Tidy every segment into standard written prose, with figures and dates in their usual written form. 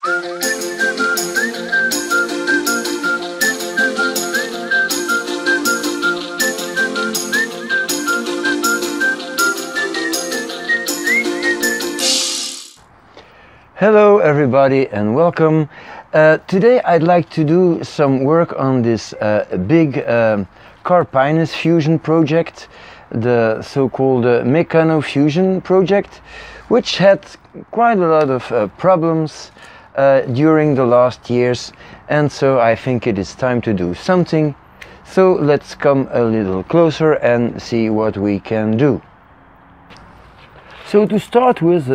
Hello everybody and welcome. Today I'd like to do some work on this big Carpinus fusion project, the so-called mecano fusion project, which had quite a lot of problems during the last years, and so I think it is time to do something. So let's come a little closer and see what we can do. So to start with,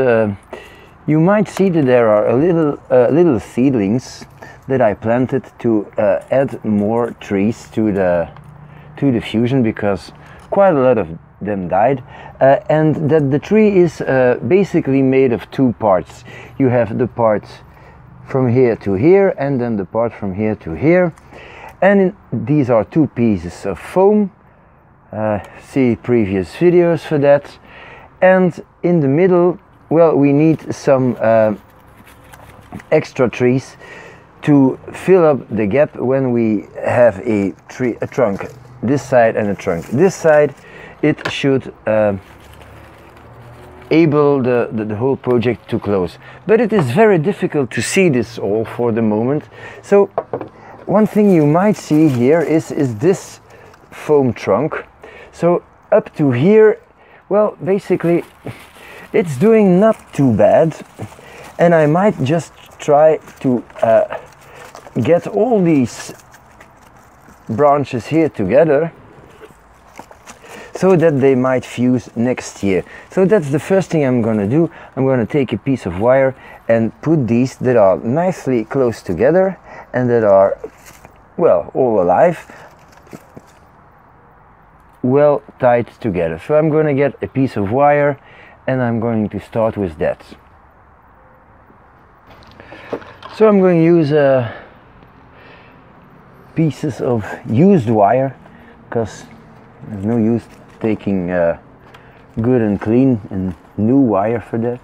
you might see that there are little seedlings that I planted to add more trees to the fusion, because quite a lot of them died, and that the tree is basically made of two parts. You have the part from here to here, and then the part from here to here, and these are two pieces of foam. See previous videos for that. And in the middle, well, we need some extra trees to fill up the gap when we have a trunk this side and a trunk this side. It should able the whole project to close. But it is very difficult to see this all for the moment. So one thing you might see here is this foam trunk. So up to here, well, basically it's doing not too bad, and I might just try to get all these branches here together so that they might fuse next year. So that's the first thing I'm going to do. I'm going to take a piece of wire and put these that are nicely close together and that are, well, all alive, well tied together. So I'm going to get a piece of wire and I'm going to start with that. So I'm going to use pieces of used wire, because there's no use taking good and clean and new wire for that.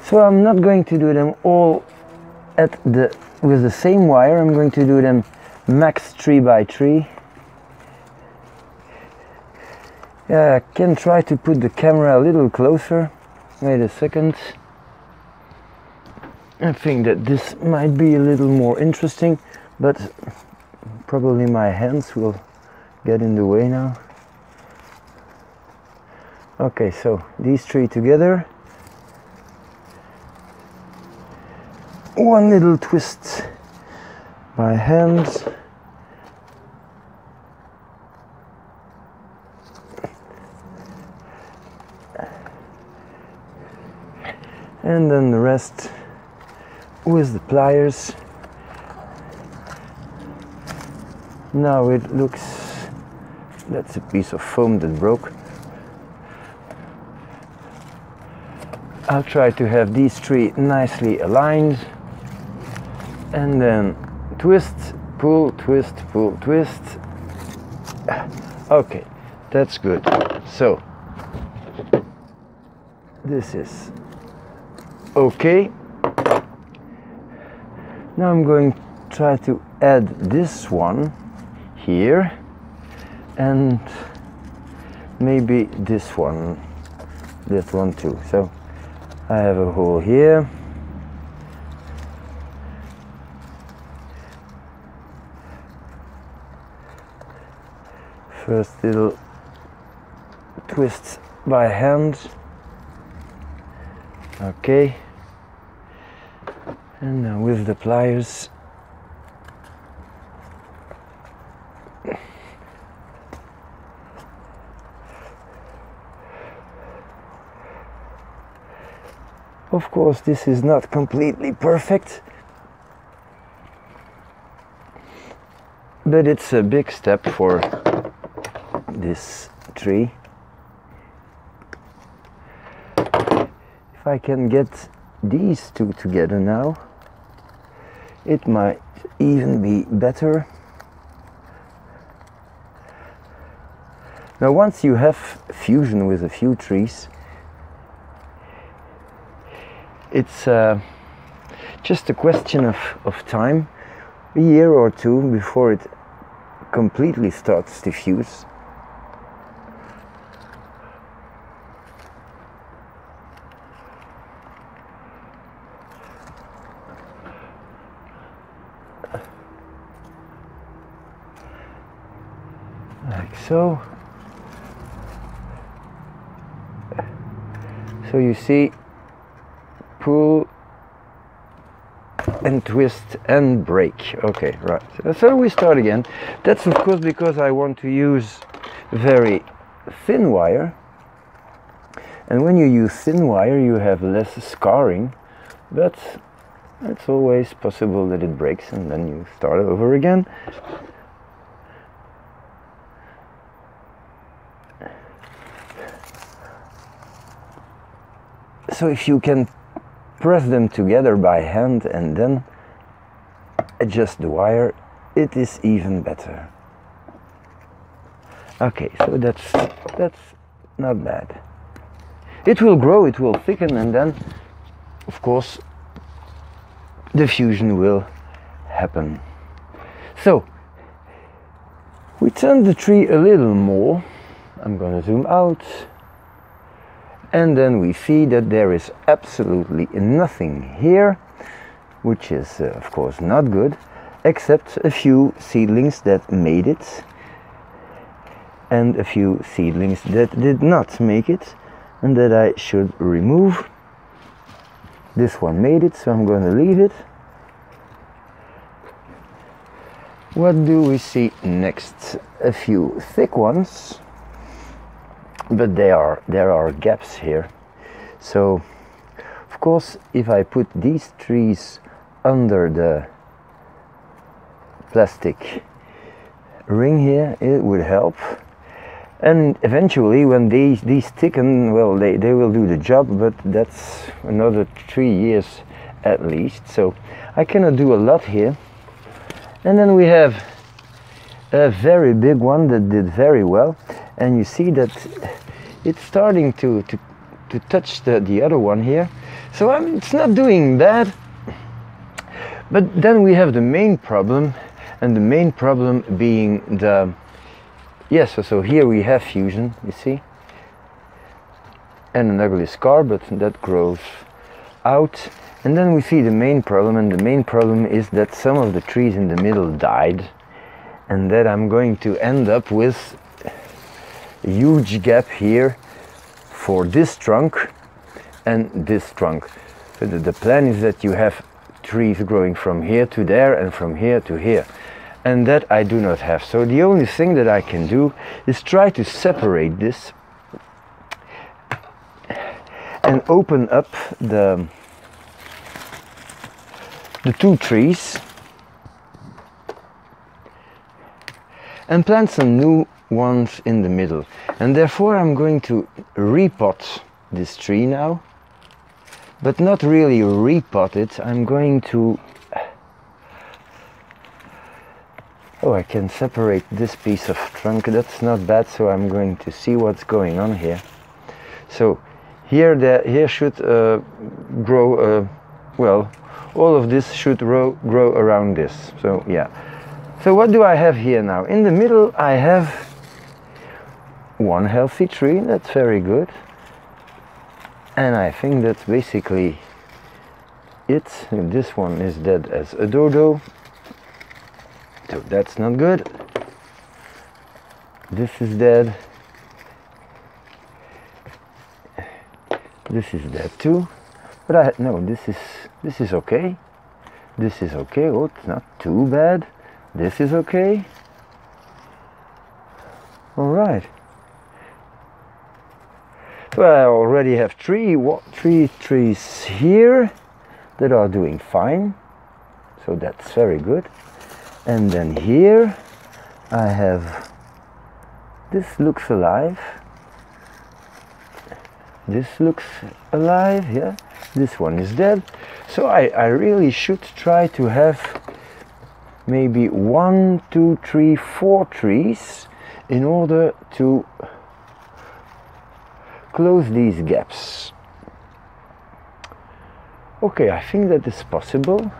So I'm not going to do them all with the same wire. I'm going to do them max 3 by 3. Yeah, I can try to put the camera a little closer. Wait a second. I think that this might be a little more interesting, but probably my hands will get in the way now. Okay, so these three together. One little twist by hand. And then the rest with the pliers. Now it looks, that's a piece of foam that broke. I'll try to have these three nicely aligned, and then twist, pull, twist, pull, twist. Okay, that's good. So this is okay. Now I'm going to try to add this one here, and maybe this one too. So I have a hole here. First little twist by hand. Okay, and now with the pliers of course this is not completely perfect, but it's a big step for this tree. If I can get these two together now, it might even be better. Now once you have fusion with a few trees, it's just a question of time, a year or two, before it completely starts to fuse. Like so. So you see, pull and twist and break. Okay, right. So we start again. That's of course because I want to use very thin wire. And when you use thin wire, you have less scarring, but it's always possible that it breaks, and then you start over again. So if you can press them together by hand and then adjust the wire, it is even better. Okay, so that's not bad. It will grow, it will thicken, and then of course the fusion will happen. So we turn the tree a little more. I'm going to zoom out. And then we see that there is absolutely nothing here, which is of course not good, except a few seedlings that made it and a few seedlings that did not make it, and that I should remove. This one made it, so I'm going to leave it. What do we see next? A few thick ones. But there are gaps here. So of course if I put these trees under the plastic ring here, it would help. And eventually when these thicken, well, they will do the job, but that's another 3 years at least. So I cannot do a lot here. And then we have a very big one that did very well, and you see that it's starting to touch the other one here. So it's not doing bad. But then we have the main problem, and the main problem being the, yes, so here we have fusion, you see, and an ugly scar, but that grows out. And then we see the main problem, and the main problem is that some of the trees in the middle died, and that I'm going to end up with a huge gap here for this trunk and this trunk. So the plan is that you have trees growing from here to there and from here to here, and that I do not have. So the only thing that I can do is try to separate this and open up the two trees and plant some new ones in the middle. And therefore I'm going to repot this tree now, but not really repot it. I'm going to, oh, I can separate this piece of trunk, that's not bad. So I'm going to see what's going on here. So here should grow, well, all of this should grow around this. So yeah. So what do I have here now? In the middle I have one healthy tree, that's very good. And I think that's basically it. This one is dead as a dodo, so that's not good. This is dead. This is dead too. But no, this is okay. This is okay. Oh, it's not too bad. This is okay. All right. So I already have three trees here that are doing fine. So that's very good. And then here I have, this looks alive. This looks alive, yeah. This one is dead. So I really should try to have maybe 1, 2, 3, 4 trees in order to close these gaps. Okay, I think that is possible.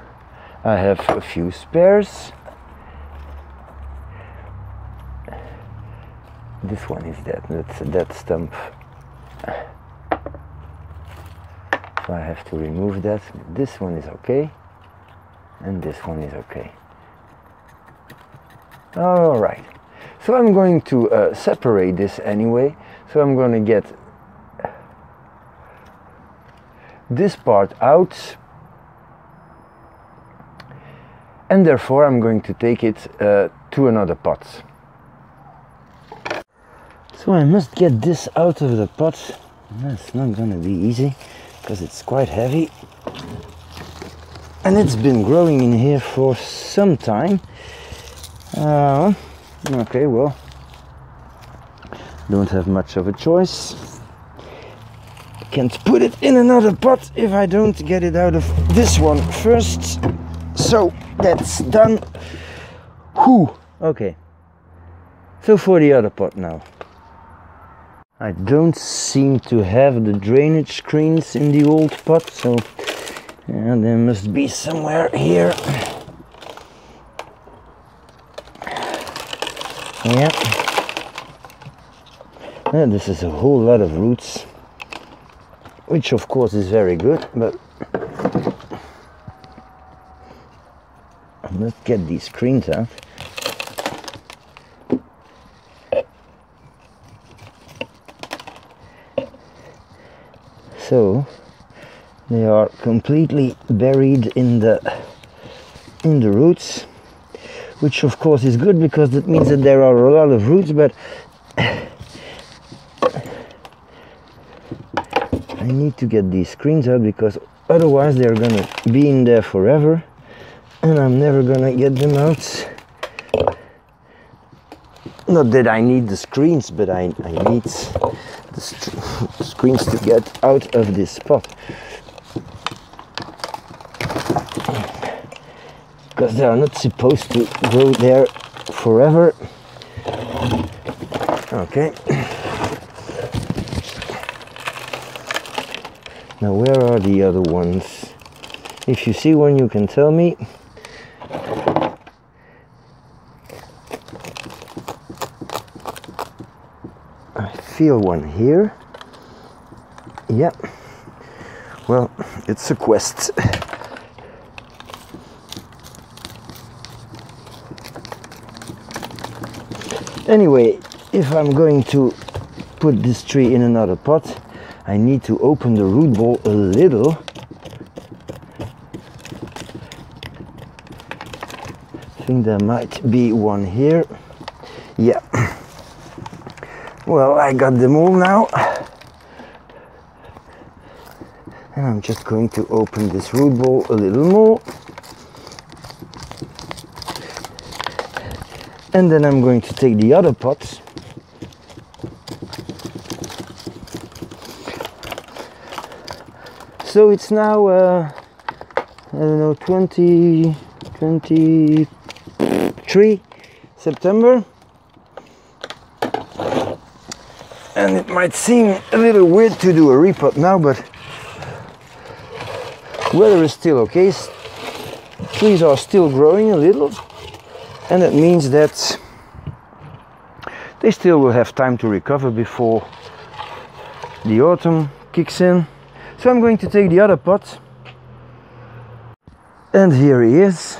I have a few spares. This one is dead, that's a dead stump. So I have to remove that. This one is okay. And this one is okay. Alright. So I'm going to separate this anyway. So I'm going to get this part out. And therefore I'm going to take it to another pot. So I must get this out of the pot. That's not gonna be easy because it's quite heavy. And it's been growing in here for some time. Okay, well, don't have much of a choice. Can't put it in another pot if I don't get it out of this one first. So that's done. Whew. Okay. So for the other pot now. I don't seem to have the drainage screens in the old pot, so yeah, there must be somewhere here. Yeah. This is a whole lot of roots, which of course is very good, but let's get these screens out. So they are completely buried in the roots, which of course is good because that means that there are a lot of roots, but I need to get these screens out because otherwise they're gonna be in there forever and I'm never gonna get them out. Not that I need the screens, but I need the screens to get out of this pot. Because they are not supposed to grow there forever. Okay. Now where are the other ones? If you see one, you can tell me. I feel one here. Yeah. Well, it's a quest. Anyway, if I'm going to put this tree in another pot, I need to open the root ball a little. I think there might be one here. Yeah. Well, I got them all now. And I'm just going to open this root ball a little more. And then I'm going to take the other pots. So it's now, I don't know, 23 September. And it might seem a little weird to do a repot now, but weather is still okay. Trees are still growing a little. And that means that they still will have time to recover before the autumn kicks in. So I'm going to take the other pot. And here he is.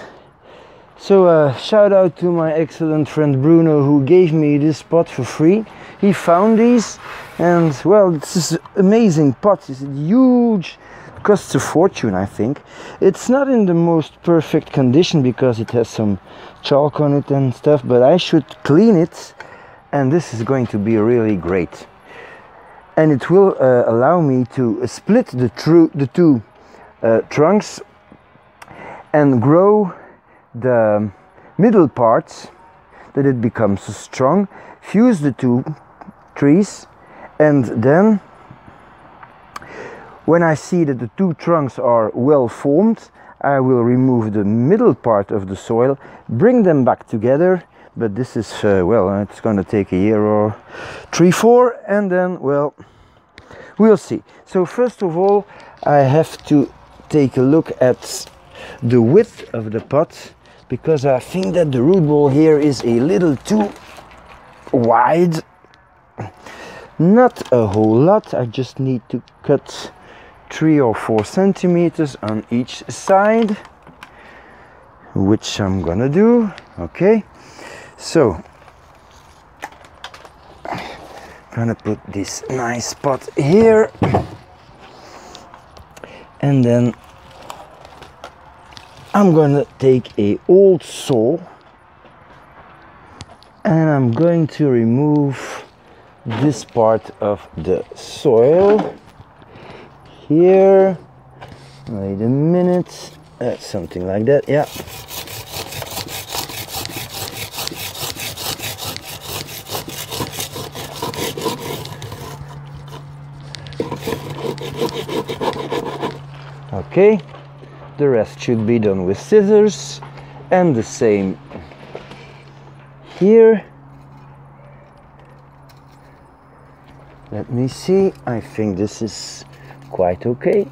So shout out to my excellent friend Bruno, who gave me this pot for free. He found these, and well, this is an amazing pot. It's huge. Costs a fortune, I think. It's not in the most perfect condition because it has some chalk on it and stuff, but I should clean it, and this is going to be really great. And it will allow me to split the two trunks and grow the middle parts, that it becomes strong, fuse the two trees, and then when I see that the two trunks are well formed, I will remove the middle part of the soil, bring them back together, but this is, well, it's going to take a year or 3-4, and then, well, we'll see. So first of all, I have to take a look at the width of the pot, because I think that the root ball here is a little too wide. Not a whole lot, I just need to cut 3 or 4 centimeters on each side, which I'm gonna do. Okay, so I'm gonna put this nice pot here, and then I'm gonna take a old saw and I'm going to remove this part of the soil here. Wait a minute, something like that, yeah. Okay, the rest should be done with scissors, and the same here. Let me see, I think this is quite okay.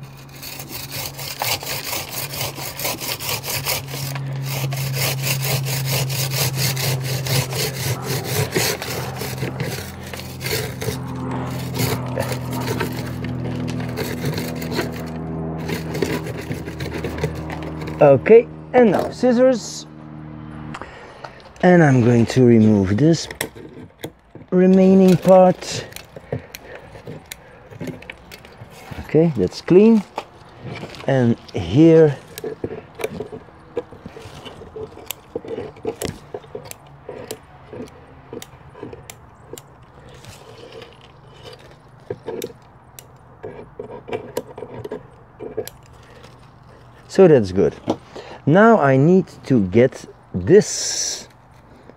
Okay, and now scissors, and I'm going to remove this remaining part. Okay, that's clean. And here so that's good. Now I need to get this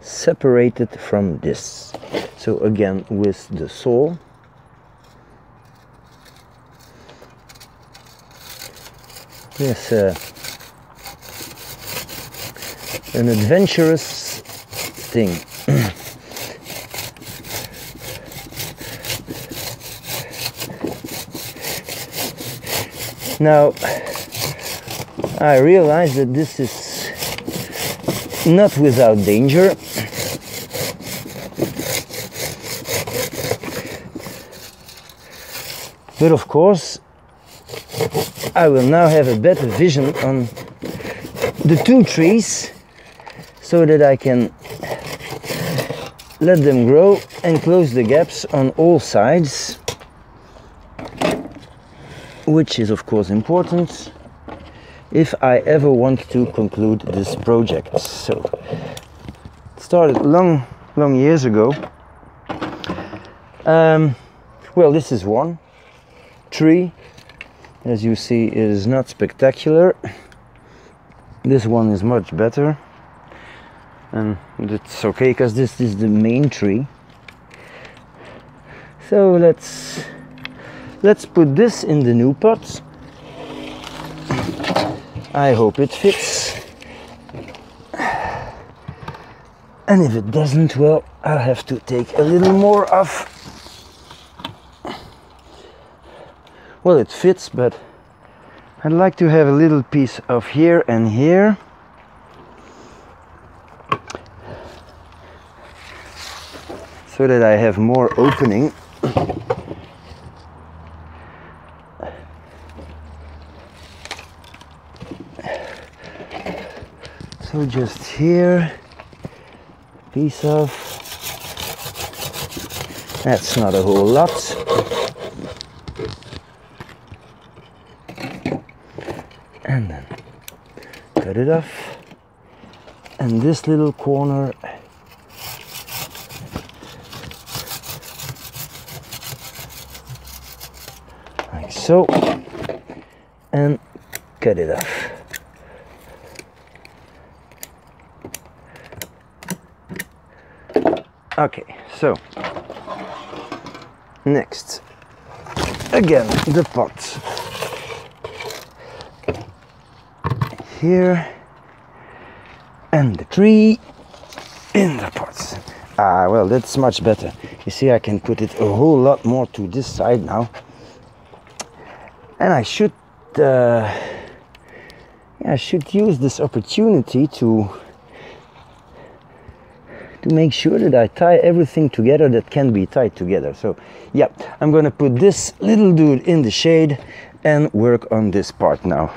separated from this. So again, with the saw, yes, an adventurous thing. Now I realize that this is not without danger. But of course, I will now have a better vision on the 2 trees, so that I can let them grow and close the gaps on all sides, which is of course important if I ever want to conclude this project. So it started long years ago. Well, this is one tree. As you see, it is not spectacular. This one is much better, and it's okay because this is the main tree. So let's put this in the new pot. I hope it fits, and if it doesn't, well, I'll have to take a little more off. Well, it fits, but I'd like to have a little piece of here and here. So that I have more opening. So just here, piece of, that's not a whole lot. And then cut it off, and this little corner like so, and cut it off. Okay, so next, again the pot here, and the tree in the pot. Ah, well, that's much better. You see, I can put it a whole lot more to this side now, and I should I should use this opportunity to make sure that I tie everything together that can be tied together. So yeah, I'm gonna put this little dude in the shade and work on this part now.